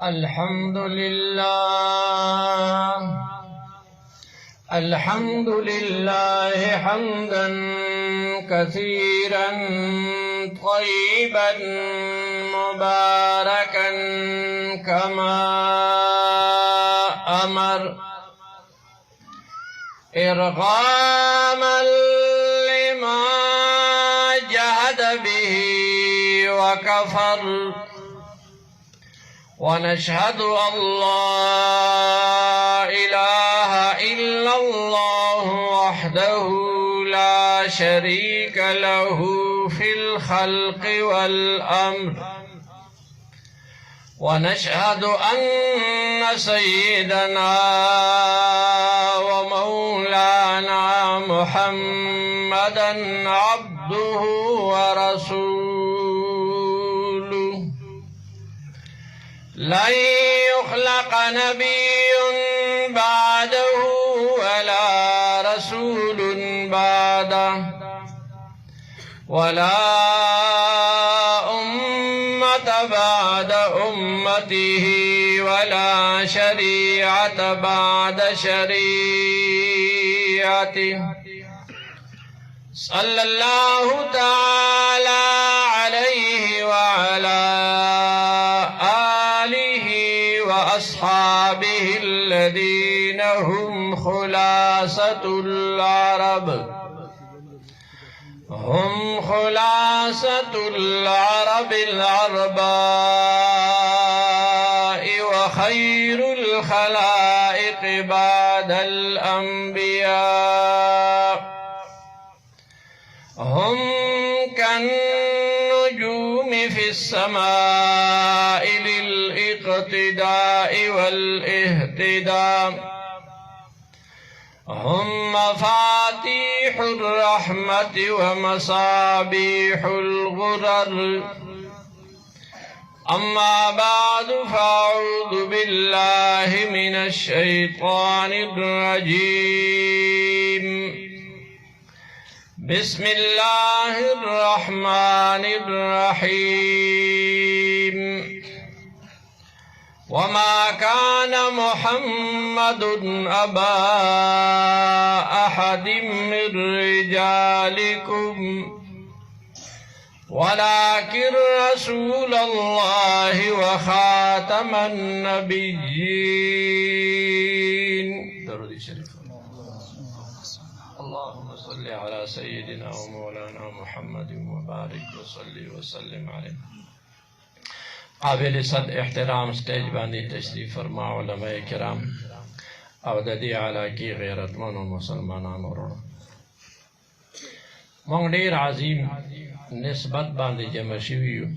الحمد لله حمدا كثيرا طيبا مباركا كما أمر إرغاما لما جهد به وكفر ونشهد أن لا إله إلا الله وحده لا شريك له في الخلق والأمر ونشهد أن سيدنا ومولانا محمدا عبده ورسوله لن يخلق نبي بعده ولا رسول بعده ولا أمة بعد أمته ولا شريعة بعد شريعته صلى الله تعالى عليه وعلى أصحابه الذين هم خلاصة العرب العرباء وخير الخلائق بعد الأنبياء هم كالنجوم في السماء للاقتداء والاهتداء هم مفاتيح الرحمة ومصابيح الغرر أما بعد فأعوذ بالله من الشيطان الرجيم بسم الله الرحمن الرحيم وما كان محمد أبا أحد من رجالكم ولكن رسول الله وخاتم النبيين. درود شريف. اللهم صل على سيدنا ومولانا محمد وبارك وصلي وسلم عليه. قابل صد احترام سٹیج باندې تشریف فرما علماء کرام او د دې علاقې غیرتمنو مسلمانانو ورونو، موږ ډېر عظیم نسبت باندې جمع شوي یو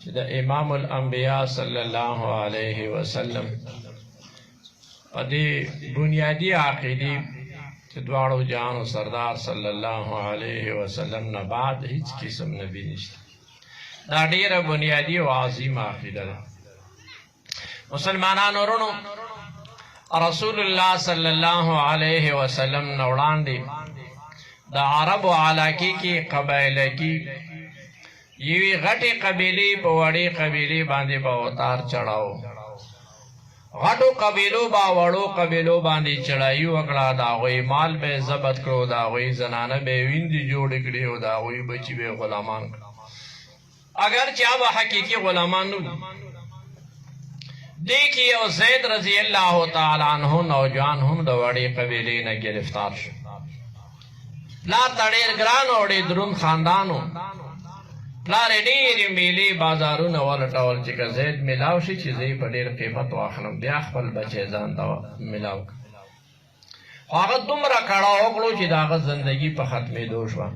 چې د امام الانبیاء صلی الله علیه وسلم په دې بنیادي عقیدې چې دواړو جهانو سردار صلی الله علیه وسلم نه بعد هیڅ قسم نبی نشته. دا ډیره بنیادی او عظیمه عقیده ده. مسلمانانو ورونو، رسول الله صلی الله علیه وسلم نه وړاندې د عربو علاقې کې قبایله کې یوې غټې قبیلې په وړې قبیلې باندې به اوتار چړاو. غټو قبیلو با وړو قبیلو باندې چړایي وکړه، د هغوی مال به ضبط کړو، د هغوی زنانه به ویندې جوړې کړې او د هغوی بچي به غلامان کړه. اگر چا با حقیقی غلامان نو دیکھی او زید رضی اللہ تعالی عنہ نوجوان هم د وړې قبیلې نه گرفتار شو. پلار ته ډېر ګران او ډېر دروند خاندانو، پلار یې ډېرې میلې بازارونه ولټول چې که زید میلاو شي چې زه یې په ډېر قیمت واخلم، بیا خپل بچی ځان ته میلاو کړه. خو هغه دومره کړه وکړو چې د هغه زندګي په ختمېدو شوه.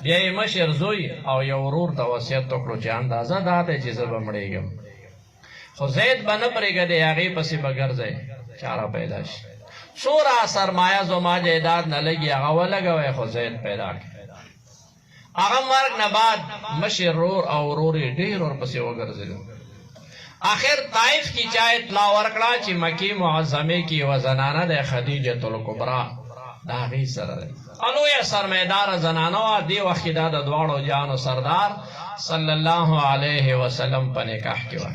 بیا یې مشر زوی او یو ورور ته وصیت وکړو چې اندازه دا دی چې زه به مړېږم، خو زید به نه پرېږدې، هغې پسې به ګرځئ، چاره پیدا شي. څومره سرمایه زما جایداد نه لګي هغه ولګوئ، خو زید پیدا کړي. هغه مرګ نه بعد مشر رور او ورور یې ډېر ورپسې وګرځېدل. آخر طائف کې چا اطلاع ورکړه چې مکې معظمې کې یوه زنانه دی خدیجة الکبرا، د هغې سره دی. لویه سرمایداره زنانه وه. دې وخت کې دا د دواړو جهانو سردار صلی الله علیه وسلم په نکاح کې وه.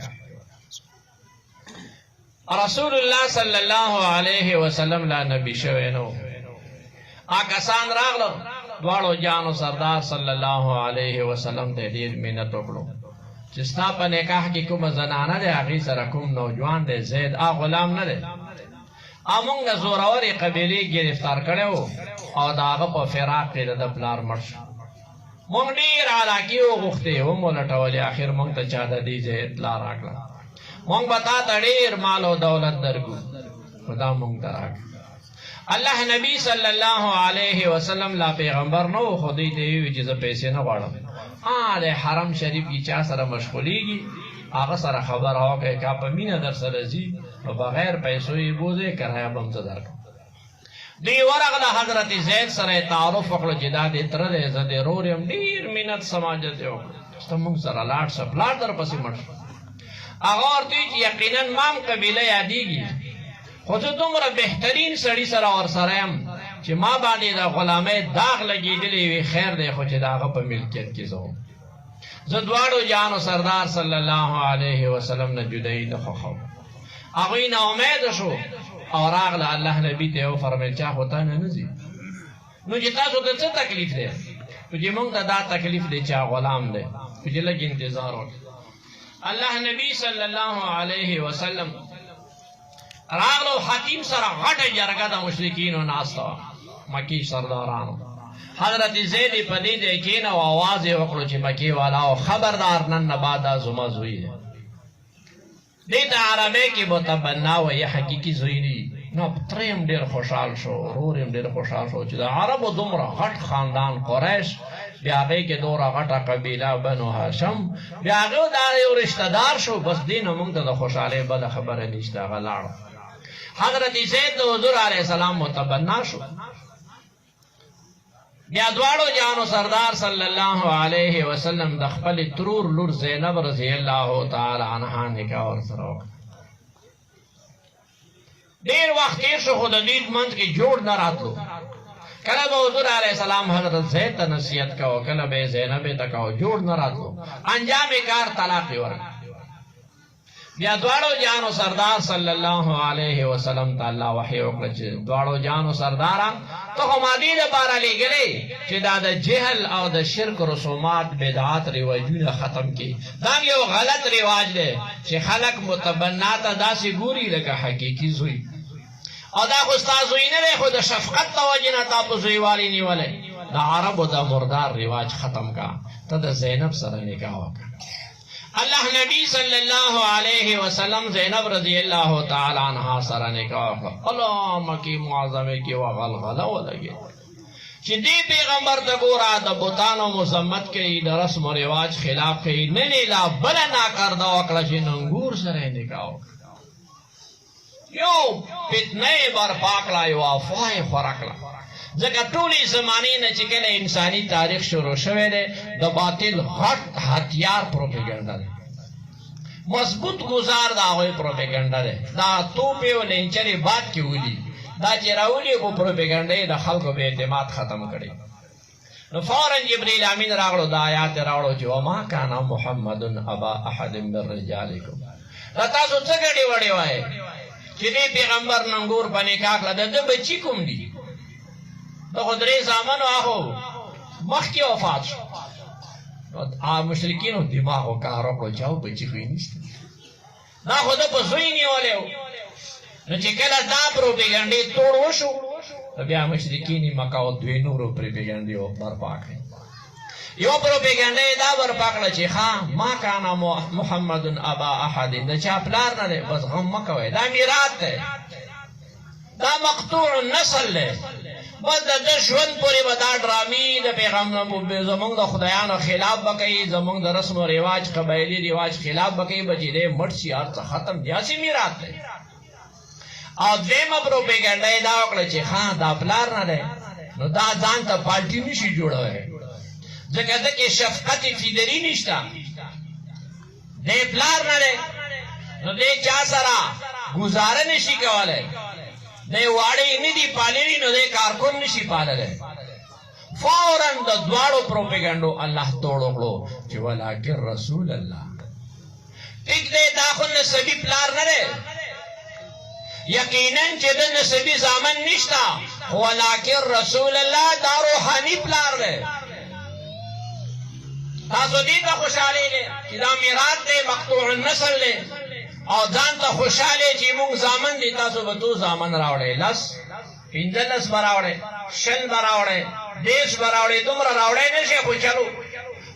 رسول الله صلی الله علیه وسلم لا نبی شوی نو آکسان راغلو دواړو جانو سردار صلی الله علیه وسلم ته ډیر مینت وکړو چې ستا په نکاح کې کومه زنانه ده هغې سره کوم نوجوان دی زید غلام نه دی مونږ زورورې قبیلې گرفتار کړی و او د هغه په فراق کې د پلار مړ شو مونږ ډېر علاقې وغوښتې ومولټولې اخر مونږ ته چا د دې ځای اطلاع راکړه مونږ به تا ته ډېر مال او دولت درکو خو دا مونږ ته راکړه الله نبی صلی الله علیه وسلم لا پیغمبر نو خو دې ته وی چې زه پیسې نه غواړم د حرم شریف کې چا سره مشغولېږي هغه سره خبره وکړئ که په مینه در سره ځي نو بغیر پیسو یې بوځئ کرایه به هم زه درکړم دوی ورغله حضرت زید سره تعارف وکړو چې دا دې تره دی زه دې رور یم ډېر مینت سماجت یې وکړو ته مونږ سره لاړ شه پلار در پسې مړ شو هغه ورته وایي چې یقینا ما هم قبیله یادېږي خو زه دومره بهترین سړي سره ورسره یم چې ما باندې د غلامۍ داغ لګېدلی وي خیر دی خو چې د هغه په ملکیت کې زه وم زه دواړو جانو سردار صلی الله علیه وسلم نه جدایي نه خوښوم هغوی نه امیده شو او راغله الله نبي ته وفرمیل چا خو تا نه نه ځي نو چې تاسو ته څه تکلیف دی نو چې موږ ته دا تکلیف دی چې غلام دی نو چې لږ انتظار وکړه الله نبي صلی الله علیه وسلم راغلو حکیم سره غټه جرګه د مشرکینو ناسته وه مکی سردارانو حضرت زید په دې ځای کېنه او آواز یې وکړو چې مکې والاو خبردار نن نه بعد دا زما زوی دی دې ته عربۍ کې متبنا وایي حقیقي زوی نه نو تره یې هم ډېر خوشحال شو ورور یې هم ډېر خوشحال شو چې د عربو دومره غټ خاندان قریش بیا هغې کې دومره غټه قبیله بنو هاشم بیا هغه دا یو رشته دار شو بس دې نه موږ ته د خوشحالۍ بله خبره نشته هغه لاړه حضرت زید د حضور علیه السلام متبنا شو بیا دواړو جانو سردار صلی الله علیه وسلم د خپل ترور لور زینب رضی الله تعالی عنها نکاح ورسره وکړه ډېر وخت تېر شو خو د دوی منځ کې جوړ نه راتلو کله به حضور علیه السلام حضرت زید ته نصیحت کوه کله به یې زینبې ته کوه جوړ نه راتلو انجام کار طلاق یې ورکړ بیا دواړو جانو سردار صلی الله علیه وسلم ته الله وحی وکړه چې دواړو جانو سرداره ته خو ما دې دپاره لېږلی چې دا د جهل او د شرک رسومات بدعات رواجونه ختم کړي دا یو غلط رواج دی چې خلک متبنا ته داسې ګوري لکه حقیقي زوی او دا خو ستا زوی نه دی خو د شفقت د وجې نه تا په زویوالي نیولی د عربو د مردار رواج ختم کا ته د زینب سره نکاح وکړه الله نبی صلی الله علیه وسلم زینب رضی الله تعالی عنها سره نکاح وکړه الله مکې معظمه کې غلغله ولګېد چې دې پیغمبر ته ګوره د بتانو مذمت کوي د رسم و رواج خلاف کوي نن یې لا بله ناکرده وکړه چې ننګور سره یې نکاح وکړه یو فتنه یې برپا کړه یو افواه یې خوره کړه ځکه ټولې زمانې نه چې کله انساني تاریخ شروع شوی دی د باطل غټ هتیار پروپیګنډه دی مضبوط ګزار د هغوی پروپیګنډه دی دا توپې او لینچرې باد کې ولي دا چې راولي په پروپیګنډه یې د خلکو به اعتماد ختم کړي نو فورا جبریل امین راغلو دا آیات یې راوړو چې وما کان محمد ابا احد من رجالکم دا تاسو څه ګډې وړې وایې چې دې پیغمبر ننګور په نکاح کړه د ده بچي کوم دي د خو درې زامنو هغو مخکې وفات شو مشرکینو دماغ وکار وکړو چې هغو بچي خو یې نشته دا خو ده په زوی نیولی و نو چې کله دا پروپیګنډې توړ وشو نو بیا مشرکین یې مکه او دوی نورو پروپیګنډې برپا کړې یو پروپیګنډه یې دا برپا کړه چې ښه ما کان محمد ابا احد د چا پلار نه دی بس غم مه کوئ دا میراث دی دا مقطوع النسل دی بس د ده ژوند پورې به دا ډرامې د پیغمبر زمونږ د خدایانو خلاف به کوي زمونږ د رسم و رواج قبایلي رواج خلاف به کوي به چې دی مړ شي هر څه ختم دی هسې میراث دی او دویمه پروپیګنډه یې دا وکړه چې ښه دا پلار نه دی نو دا ځان ته پالټي نشي جوړوی ځکه ده کې شفقت فیدري نشته دی پلار نه دی نو دی چا سره ګزاره نشي کولی دی واړې نه دي پاللي نو دی کارکون نشي پاللی فورا د دواړو پروپیګنډو الله توړ وکړو چې ولکن رسول الله ټیک دی دا خو نسبي پلار نه دی یقینا چې د نسبی زامن نشتا ولکن رسول الله دا روحانی پلار دی تاسو دې ته خوشاله دي چې دا میراث دی مقطوع النسل دی او ځان ته خوشاله چې موږ زامن دي تاسو به تو زامن راوړئ لس 15 براوړئ شل براوړئ 10 براوړئ دومره راوړئ نشئ خو چلو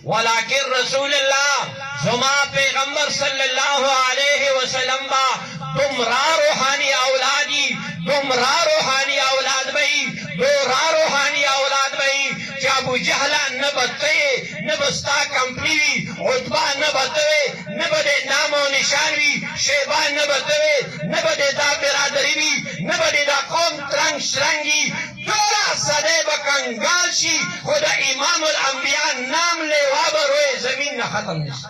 ولکن رسول الله زما پیغمبر صلی الله علیه وسلم با تمرا روحانی اولادی تمرا روحانی اولاد بئی دورا روحانی اولاد بئی چې ابو جهل نه بته نه بستا کمپنی وی عتبہ نه بته نه بده نام او نشان وی شیبا نه بته نه بده دا برادری وی نه بده دا قوم ترنګ شرنګي دورا سده بکنگال شي خدا امام الانبیاء نام لیوا بروی زمین نه ختم نشي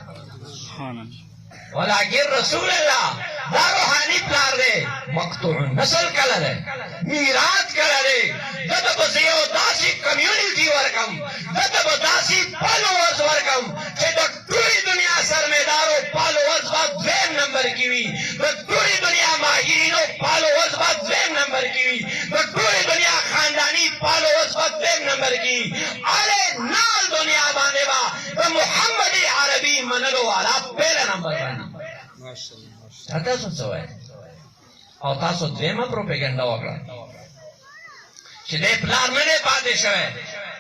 ولکن رسول الله دا روحانی پلار دی مقطوع نسل کله دی میراث کله دی دته به یو داسې کمیونټي ورکم دته به داسې فالوورز ورکم چې د ټولې دنیا سرمایدارو فالوورز به دویم نمبر کې وي د ټولې دنیا ماهرینو فالوورز به دویم نمبر کې وي د ټولې دنیا خاندانی فالوورز به دویم نمبر کې وي اله نال دنیا باندې به د محمد عربي منلو والا پهلا نمبر باندې تاسو څه وایي او تاسو دیمه پروپاګاندا وکړه چې دې پلان نه پاتې شوی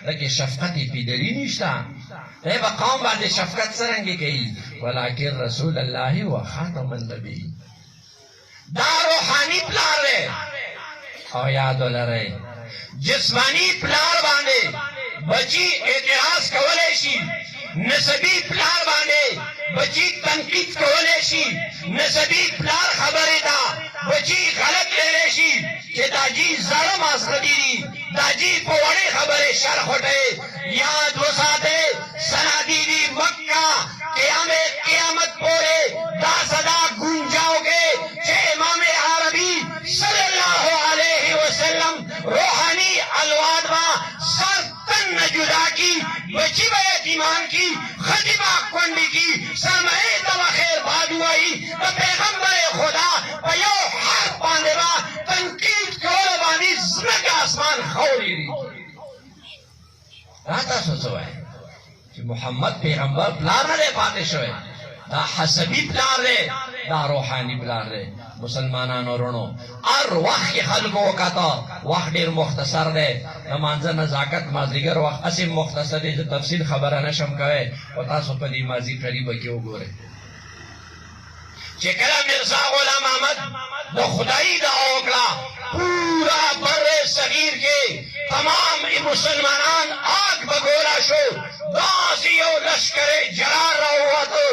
لکه شفقت پیدری نشته دې په قوم باندې شفقت څنګه کوي ولکن رسول الله و خاتم النبی دا روحانی پلان دی او یاد ولرئ جسمانی پلان باندې بچی اعتراض کولای شي نسبی پلار باندې بچی تنقید کولای شي نسبی پلار خبره دا بچی غلط لری شي چې داجی زړه ماسخدي داجی په وړه خبره شرح وټه یاد وساته سنادی مکہ قیامت پورے دا صدا گونجاؤگے کہ امام عربی صلی اللہ علیہ وسلم روحانی الواد با سر تن جدا کی بچی بیت ایمان کی خطبہ کنڈی کی سرمائے دوا خیر بادوائی و پیغمبر خدا پیو حرف باندے با تنقید کولبانی زمک آسمان خوری ری راتا سوچو ہے کہ محمد پیغمبر پلار نہ پاتے شوئے دا حسبی پلار دے دا روحانی پلار دے مسلمانان ورونو ار وخت کې خلکو وکاته وخت ډیر مختصر دی نمانځه نزاکت مازدیګر وخت اسیم مختصر دی چې تفصیل خبره نشم کوي او تاسو په دې ماضی قریب کې وګورئ چې کله مرزا غلام احمد د خدای د اوکړه پورا بر صغیر کې تمام مسلمانان آگ بگولا شو داسی یو لشکر جرار راواتو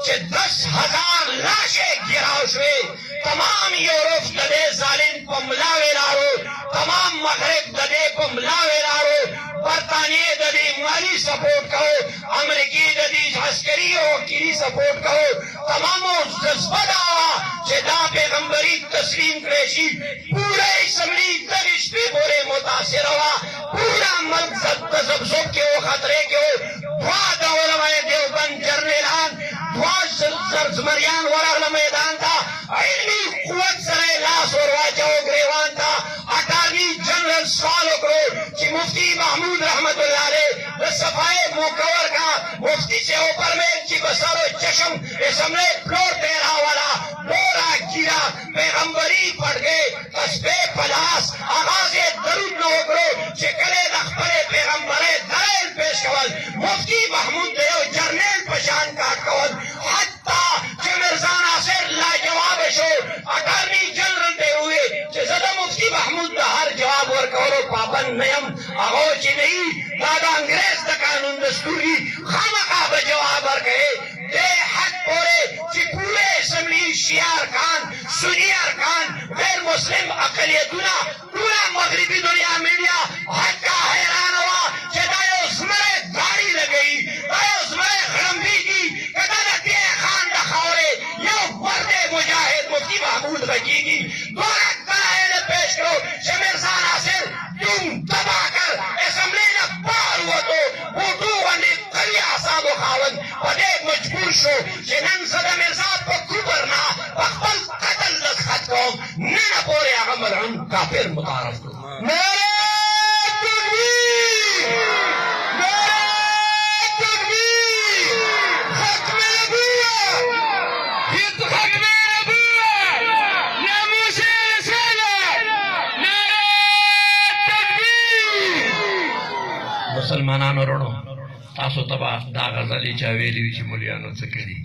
چې 10,000 لاشیں گراو شوی تمام یورپ ددے ظالم په ملاوی لارو تمام مغرب ددے په ملاوی لارو برطانیه ددے مالی سپورٹ کہو امریکی ددے عسکری او وکیلی سپورٹ کہو تمام جذبہ داوا چې دا پیغمبری تسلیم کړی شي پورا اسمبلی دغش په پورے متاثر ہوا پورا ملک تذبذب کې او خطرې کې او دعا د علماء دیوبند جرنیلان دعا زمریان ورغله میدان تا علمی قوت سره لاس ورواچو گریوان تا اٹارنی جنرل سوال وکړو چې مفتی محمود رحمت الله علیه د صفای مکور کا مفتی سے اوپر میں چې بسارو چشم اسمبلی فلور پہ رہا والا پورا گیرا پیغمبری پڑھ گئے تسبیح پلاس آغاز درود نو وکړو چې کله د خپل پیغمبر دلایل پیش کول مفتی محمود دیو جرنیل پشان کاټ کول حتی چې مرزا ناصر لاجواب شو اٹارنی جنرل دی ہوئے چې زده مفتی محمود د هر جواب ورکولو پابند نیم هغه چې نه دا د انګریز د قانون دستوري خامخا به جواب ورکړي دې حق پورې چې پورے اسمبلی شیعه ارکان سنی ارکان غیر مسلم اقلیتونه ټوله مغربي دنیا میډیا حقا حیران وه چې دا یو زمری داړي لګوي دا یو زمری خړمبېږي که دا د دې خان د خاورې یو مرد مجاهد مفتی محمود غږېږي دواړه دلایل پیش کړو چې مرزا ناصر تم تباہ کر اسمبلی نه بار ووتو بوټو باندې قوي اعصابو خاوند په دې مجبور شو چې نن زه د مرزا په کبر نه په خپل قتل دستخط کوم نن پورې کافر متعارف کرو. مسلمانانو رونو تاسو ته به دا غزلې چا ویلي وي چې مولیانو څه کړي.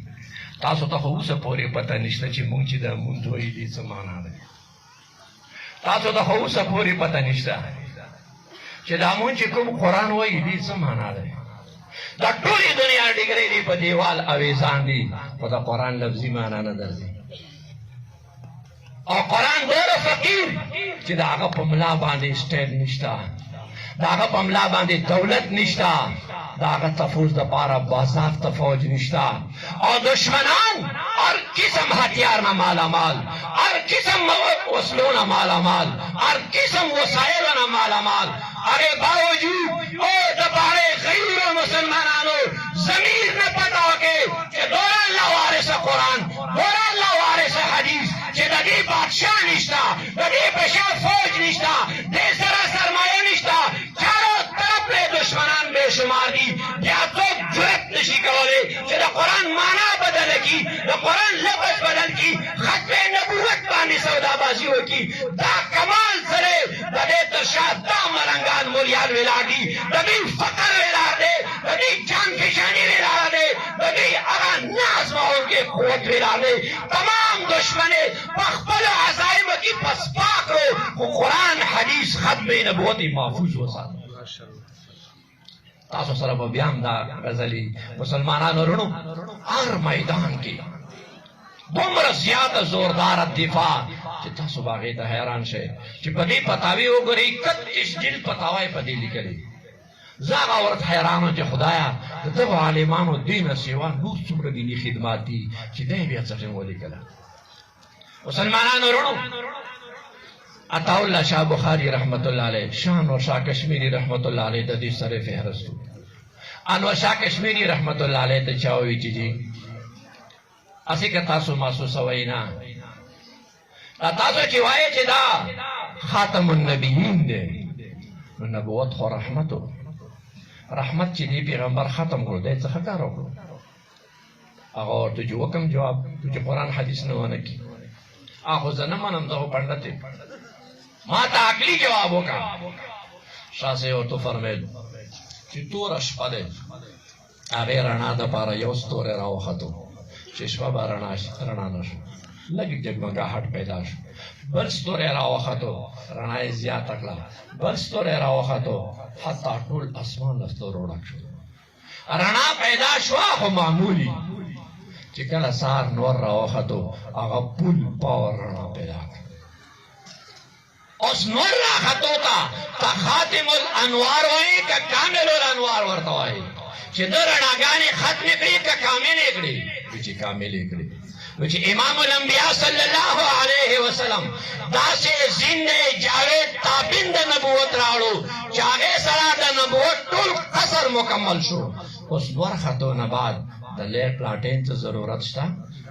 تاسو ته خو اوسه پورې پته نشته چې مونږ چې دا مونځ وایي دې څه معنا ده. تاسو ته خو اوسه پورې پته نشته چې دا مونږ چې کوم قرآن وایي دې څه معنا ده. دا ټولې دنیا ډیګرې دي په دیوال اویزان دي خو د قرآن لفظي معنا نه درځي. او قرآن دومره فقیر چې د هغه په ملا باندې سټیل نشته، د هغه په ملا باندې دولت نشته، د هغه تفوز دپاره باضابطه فوج نشته. او دشمنان هر قسم هتیار نه مالامال، هر قسم وسلو نه مالامال، هر قسم وسایلو نه مالامال. هغې باوجود او دپاره غیر مسلمانانو ضمیر نه پته وکړي چې دوره الله وارثه قرآن، دوره الله وارثه حدیث چې د دې بادشاه نشته، د دې بشر فوج نشته، دې سره سرمایه نشته، چارو طرف پرې دشمنان بې شمار دي. بیا څوک جرأت نشي کولی چې د قرآن معنا بدله کړي، د قرآن لفظ بدل کړي، ختم نبوت باندې سودابازي وکړي. دا کمال سره د دې تر شا دا ملنګان مولیان ولاړ دي، د دوی فقر ولاړ دی، د دوی جان فشاني ولاړ دی، د دوی هغه ناز وهونکی قوت ولاړ دی. تمام دشمنې په خپلو عزایمو کې پسپا کړو، خو قرآن حدیث ختم نبوت محفوظ وساتو. تاسو سره به بیا هم دا غزلې مسلمانانو رڼو هر میدان کې دومره زیاته زورداره دفاع چې تاسو به هغې ته حیران شئ چې په دې فتاوې وګورئ 31 جلد فتاوا یې په دې لیکلې. زه هغه ورته حیران وم چې خدایه د دغو عالمانو دې نه سوا نور څومره دیني خدمات دي چې دی بیا څه ولیکله. مسلمانانو رڼو عطا الله شاه بخاری رحمت الله علیه، شاه شاه کشمیری رحمت الله علیه د دې سره فهرست. انور شاه کشمیری رحمت الله علیه ته چا وایي چې جی اسی که تاسو محسوسوئ نه، تاسو چې وایئ چې دا خاتم النبیین دی، نو نبوت خو رحمتو رحمت چې دی پیغمبر ختم کړو دی څه ښه کار وکړو. هغه ورته چې وکم جواب چې قرآن حدیث نه ونه کړي. خو زه نه منم، زه خو پنډت یم، ما ته عقلي جواب وکړه. شاه صاحب ورته فرمیل چې توره شپه دی، هغې رڼا دپاره یو ستوری راوختو چې شپه به رڼا نه شو، لږ جګمګاهټ پیدا شو. بل ستوری راوختو، رڼا یې زیاته کړه. بل ستوری راوختو، حتی ټول اسمان له ستورو ډک شو. رڼا پیدا شوه خو معمولي. چې کله سهار نور راوختو، هغه پول پاور رڼا پیدا کړه. اوس نور راختو ته خاتم الانوار وایي که کامل الانوار ورته وایي چې ده رڼاګانې ختمې کړي که کاملې کړي. چې کاملې کړي نو چې امام الانبیاء صلی الله علیه وسلم داسې زنده جاوید تابند نبوت راوړو چې هغې سره د نبوت ټول قصر مکمل شو. اوس نور ختو نه بعد د لیټ پلاټین ته ضرورت شته،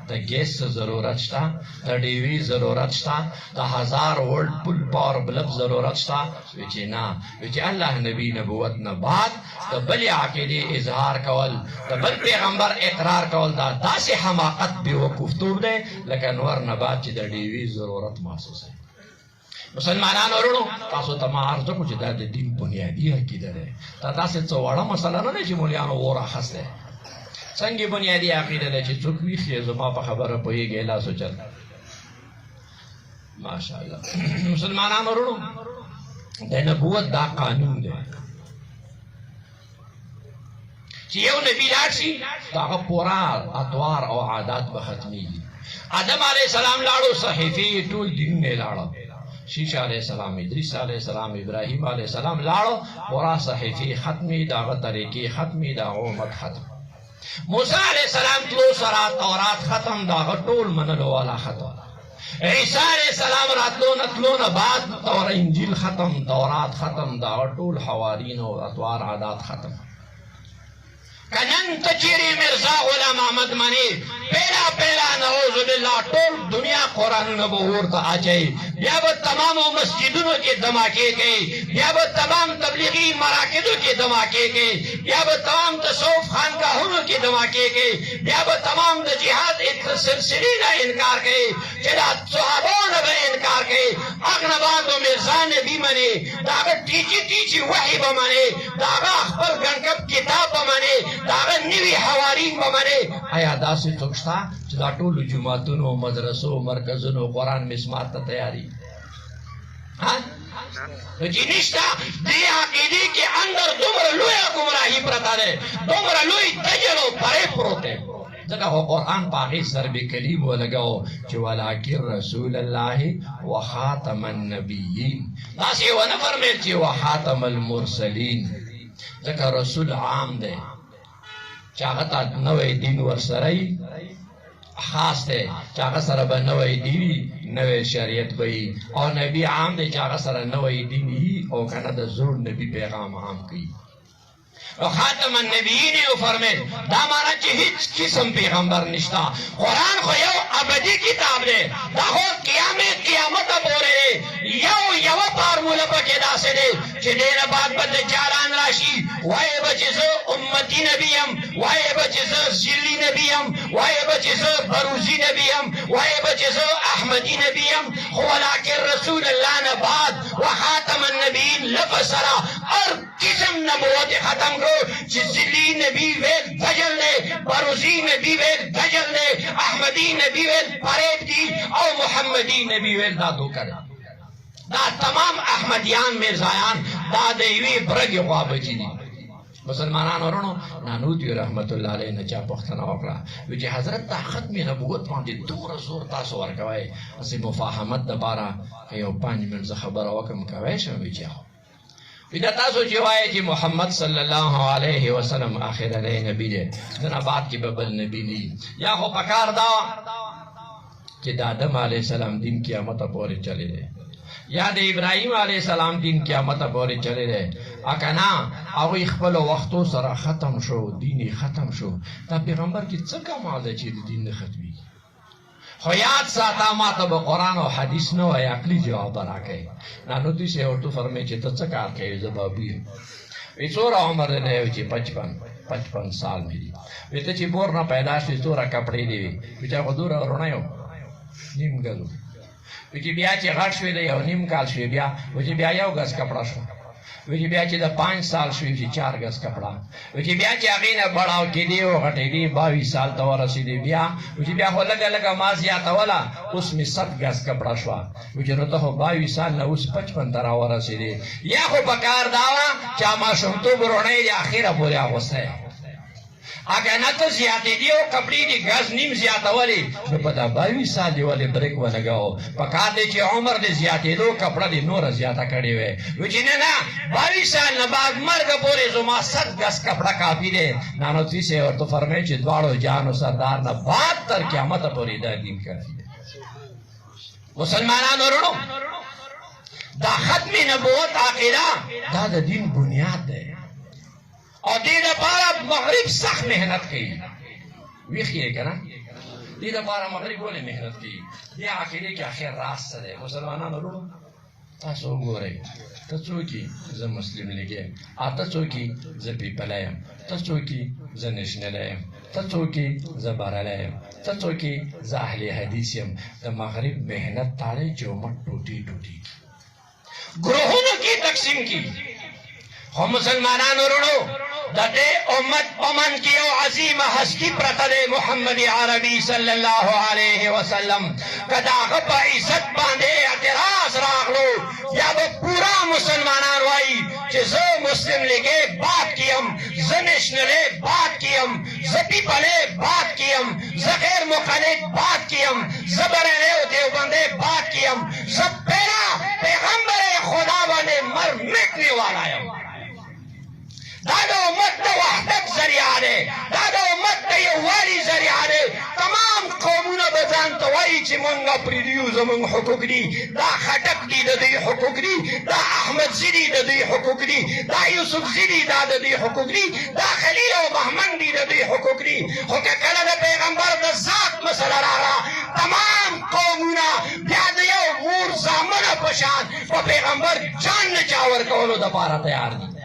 د ګیس ته ضرورت شته، د ډي وي ضرورت شته، د 1000 وولټ پول پاور بلب ضرورت شته. وی چې نه، وی چې الله نبی نبوت نه بعد د بلې عقیدې اظهار کول، د بل پیغمبر اقرار کول، دا داسې حماقت بېوقوفتوب دی لکه نور نه بعد چې د ډي وي ضرورت محسوسوي. مسلمانانو ورونو، تاسو ته ما عرض وکړو چې دا د دین بنیادي عقیده دی. دا داسې څه وړه مسله نه ده چې مولیانو اور اخیستی. څنګه بنیادي عقیده ده چې څوک ویښ یې زما په خبره پوهېږي لاس وچل. ماشاءالله. مسلمانانو ورونو، د نبوت دا قانون دی چې یو نبي لاړ شي د هغه پوره اطوار او عادات به ختمېږي. آدم علیه السلام لاړو، صحیفې ټول دینونه یې لاړه. شیشه علیه السلام، ادریس علیه السلام، ابراهیم علیه السلام لاړو، پوره صحیفې ختمې، د هغه طریقې ختمې، د هغه امت ختم. موسی علیہ السلام تلو سرا تورات ختم، دا ټول منلو والا ختم. عیسی علیہ السلام راتلو نتلو نه بعد تور انجیل ختم، تورات ختم، دا ټول حوارین او اطوار عادات ختم. کنن تچیری مرزا غلام احمد منی پیلا پیلا نعوذ باللہ ټول دنیا قرآن نبو ورته اچي، بیا به تمام مسجدونو کې دماکې کوي، بیا به تمام تبلیغی مراکزو کې دماکې کوي، بیا به تمام تصوف خانقاهونو کې دماکې کوي، بیا به تمام د جهاد سلسلې نه انکار کوي چې دا صحابو نه به انکار کوي، هغه باندې مرزا نبی مني، دا هغه ټیچي وحی به مني، دا هغه خپل ګنکب کتاب به مني، دا هغه نوي حوارین به مني. آیا داسې څوک شته چې دا ټولو جوماتونو مدرسو مرکزونو قرآن مسمار ته تیاری نو چې نشته دې عقیدې کې اندر دومره لویه ګمراهي پرته ده، دومره لوی دجل او فریب پروت دی. ځکه خو قرآن په هغې ضرب کلیم ولګو چې ولکن رسول الله وخاتم النبیین، داسې ونه فرمیل چې وخاتم المرسلین، ځکه رسول عام دی چې هغه ته نوی دین ورسره وي، خاص دی چې هغه سره به نوی دین وي، نوی شریعت به وي، او نبی عام دی چې هغه سره نوی دین وي او که نه د زوړ نبي پیغام عام کوي. او خاتم النبیین یې وفرمیل دا معنی چې هیڅ قسم پیغمبر نشته. قرآن خو یو ابدي کتاب دی، دا خو قیامته پورې دی، یوه فارموله پکې داسې دی چې دې نه بعد به دجالان راشي، وایې به چې زه امتي نبي یم، وایې به چې زه ذلي نبي یم، وایې به چې زه بروزي نبي یم، وایې به چې زه احمدي نبي یم، خو ولکن رسول الله نه بعد وخاتم النبیین لفظ سره هر قسم نبوت ختم کړو چې ذلي نبي ویل دجل دی، بروزي نبي ویل دجل دی، احمدي نبي ویل فریب دی، او محمدي نبي ویل دا دوکه دی. دا تمام احمدیان مرزایان دا د یوې برګې خوا بچي دي. مسلمانانو ورونو نانوتي رحمت الله علیه نه چا پوښتنه وکړه وی چې حضرت ته ختم نبوت باندې دومره زور تاسو ورکوئ، هسې مفاهمت دپاره یو 5 منټ خبره وکړم کوی شم؟ وی چې وی دا تاسو چې وایئ چې محمد صلی الله علیه وسلم آخرنی نبی دی، د نه بعد کې به بل نبي نه، یا خو پکار دا چې د آدم علیه السلام دین قیامته پورې چلی دی، یا د ابراهیم علیه السلام دین قیامته پورې چلی دی، که نه هغوی خپلو وختو سره ختم شو، دین ختم شو. دا پیغمبر کې څه کمال دی چې د دین نه ختمیږي؟ خو یاد ساته ما ته به قرآن او حدیث نه وایي، عقلي جواب به راکوي. نانوتي صاحب ورته فرمایي چې ته څه کار کوې؟ زه بابو یم. وی څومره عمر دی؟ وی چې 55 سال مې دي. وی ته چې بور نه پیدا شوې څومره کپړې دي وي؟ وی چې هغه دومره روڼه یو نیم ګز. وی چې بیا چې غټ شوې دی 1.5 کال شوې، بیا وی چې بیا 1 ګز کپړه شو، وی چې بیا چې د 5 سال شوې چې 4 ګز کپړه، وی چې بیا چې هغې نه بړاو کېدې او غټېدې 22 سال ته ورسېدې، بیا وی چې بیا خو لږه لږه ما زیاتوله، اوس مې 100 ګز کپړه شوه. وی چې نو ته خو 22 سال نه اوس 55 ته راورسېدې، یا خو پکار دا وه چې ماشومتوب روڼۍ د اخره پورې اغوستی، اگر نه ته زیاتېدې او کپړې دې ګز نیم زیاتولې، نو په دا 22 سال دې ولې بریک ولګاو؟ پکار دی چې عمر دې زیاتېدو کپړه دې نوره زیاته کړې وې. وی چې نه 22 سال نه بعد مرګه پورې زما 100 ګز کپړه کافي دی. نانوتي صاحب ورته فرمایي چې دواړو جان و سردار نه بعد تر قیامته پورې دا دین کافي دی. مسلمانانو ورونو دا ختم نبوت عقیده دا د دین بنیاد دی، او دې دپاره مغرب سخت محنت کوي. ویښ یې که نه؟ دې دپاره مغرب ولې محنت کوي؟ دې عقیدې کې آخر راز څه دی؟ مسلمانانو ورونو تاسو وګورئ، ته څوک یې؟ زه مسلم لیګ یم. ته څوک یې؟ زه پیپلی یم. ته څوک یې؟ زه نیشنلی یم. ته څوک یې؟ زه بریلی یم. ته څوک یې؟ زه اهل حدیث یم. د مغرب محنت تاړی چې امت ټوټې ټوټې ګروهونو کې تقسیم کی. خو مسلمانانو ورونو د دې امت په من کې یو عظیمه هستی پرته دی، محمد عربي صلی الله علیه وسلم. که د هغه په عزت باندې اعتراض راغلو، یا به پورا مسلمانان وایي چې زه مسلم لیګې باد کې یم، زه نیشنلی باد کې یم، زه پیپلی باد کې یم، زه غیر مقلد باد کې یم، زه بریلی او دیوبندی باد کې یم، زه پیغمبر خدا باندې مر مټنې والا یم. دا د امت د وحدت ذریعه دی، دا د امت د یووالي ذریعه دی. تمام قومونه به ځان ته وایي چې مونږ پردي یو، زمونږ حقوق دي، دا خټک دي د دوی حقوق دي، دا احمدزي دي د دوی حقوق دي، دا یوسفزي دي دا د دوی حقوق دي، دا خلیل او بهمن دي د دوی حقوق دي. خو که کله د پیغمبر د ذات مسله راغله، تمام قومونه بیا د یو مور زامن پشان په پیغمبر جان نه چاور کولو د پاره تیار دي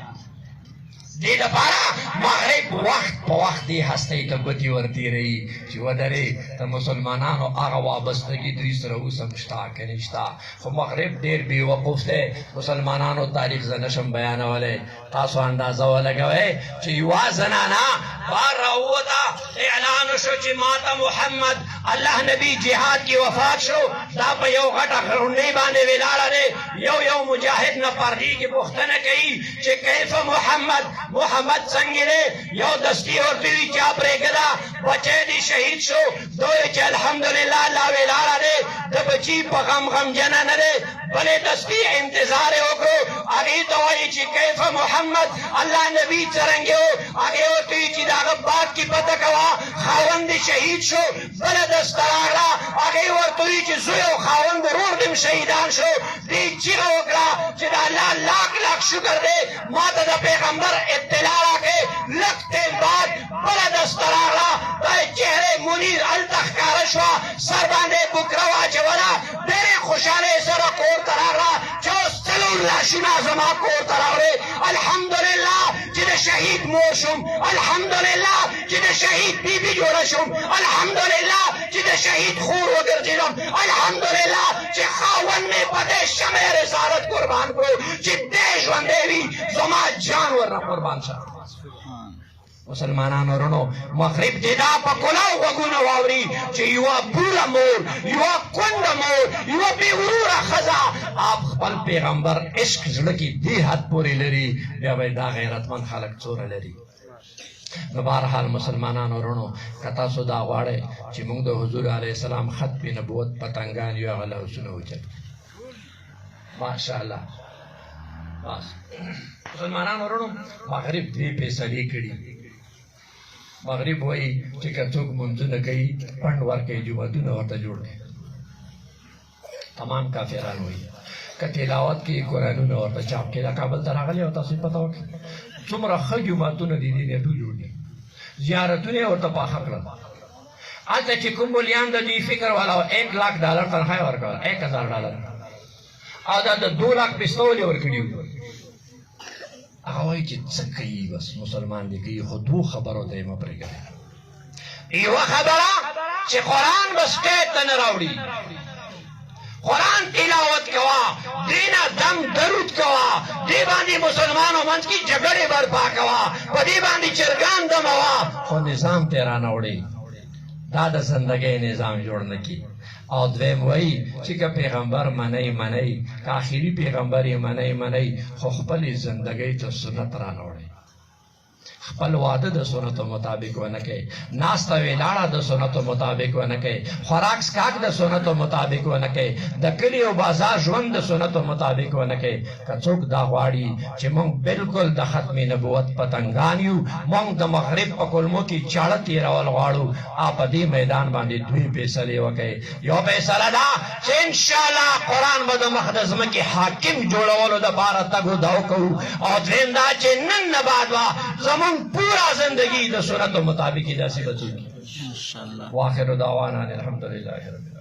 دې لپاره مغرب وخت په وخت دې هستۍ ته ګوتې ورتېروي چې ودرې د مسلمانانو هغه وابستګي دوی سره اوس هم شته که نه شته خو مغرب ډېر بېوقوف دی مسلمانانو تاریخ زه نشم بیانولی تاسو اندازه ولګوئ چې یوه زنانه بار راووته اعلان وشو چې ماته محمد الله نبی جهاد کې وفات شو دا په یو غټه غونډۍ باندې ولاړه دی یو مجاهد نه پردې کې پوښتنه کوي چې کیف محمد څنګه دی یو دستي ورته وي چا پرېږده بچی دې شهید شو دوی چې الحمدلله الله ولاړه دی د بچي په غمجنه نه دی بلې دستي انتظار یې وکړو هغې ته وایي چې کیف محمد الله نبی څرنګه و هغې ورته وي چې د هغه باد کې پته کوه خاوند دې شهید شو بله دسته راغله هغې ورته وي چې زوی او خاوند ورور دې شهیدان شو دې چیغه وکړه چې د الله لاک شکر دی ما ته د پیغمبر اطلاع راکړې لږ تیل بعد بله دسته راغله دا یې چهرې منیر هلته ښکاره شوه سر باندې بوکره واچوله ډېرې خوشحالۍ سره کور ته راغله چې اوس څلور لاشونه زما کور ته راوړې الحمدلله چې د شهید مور شوم الحمدلله چې د شهید بیبي جوړه شوم الحمدلله چې د شهید خور وګرځېدم الحمدلله چې خاوند مې په دې شمع رسالت قربان کړو چې دې ژوندی وي زما جان ورنه قربان شه مسلمانانو ورونو مغرب دې دا په کلاو غوږونه واوري چې یوه بوره مور یوه کونډه مور یوه بې وروره ښځه آپ خپل پیغمبر عشق زړه کې دې حد پورې لري بیا به دا غیرتمند خلک څوره لري نو بهرحال مسلمانانو ورونو که تاسو دا غواړئ چې موږ د حضور علیه السلام ختم نبوت پتنګان یو هغه لاسونه اوچت ماشاءالله بس مسلمانانو ورونو مغرب دې فیصلې کړي مغرب وایي چې که څوک منځونه کوي پنډ ورکوي جوماتونه ورته جوړ کړي تمام کافران وایي که تلاوت کوي قرآنونه ورته چاپ کړي دا کابل ته راغلي او تاسو پته وکړئ څومره ښه جوماتونه دي دې ټول جوړ دي زیارتونه یې ورته پاخه کړل هلته چې کوم ملیان د دوی فکر والا و 1 लाख ډالر تنخواه یې ورکوله 1000 ډالر او دا د 2 लाख پستول یې ورکړي وو هغه وایي چې څه کوي بس مسلمان دې کوي خو دوو خبرو ته یې مه پرېږدئ یوه خبره چې قرآن به سټیج ته نه راوړي قرآن تلاوت کوا دینا دم درود کوا دی باندې مسلمانو منځ کې جګړې برپا کوا په دې باندې چرګان دموا خو نظام ته رانوړي دا د زندګۍ نظام جوړ نه کی او دویم وایي چې که پیغمبر منئ که آخري پیغمبر یې منئ خو خپلې زندګۍ ته سنت رانوړئ خپل واده د سنتو مطابق ونه کوي ناسته ولاړه د سنتو مطابق ونه کوي خوراک سکاک د سنتو مطابق ونه کوي د کلي او بازار ژوند د سنتو مطابق ونه کوي که څوک دا غواړي چې موږ بالکل د ختم نبوت پتنګان یو موږ د مغرب په کلمو کې چاړه تېرول غواړو په دې میدان باندې دوی فیصلې وکړي یو فیصله ده چې انشاءالله قرآن به د مخ د ځمکې حاکم جوړولو دپاره تګ و دو کوو او دویم دا چې نن نه بعد به زمونږ پورا زندگی د سنتو مطابق ہی داسی بچوگی واخر دعوانا الحمدللہ رب العالمین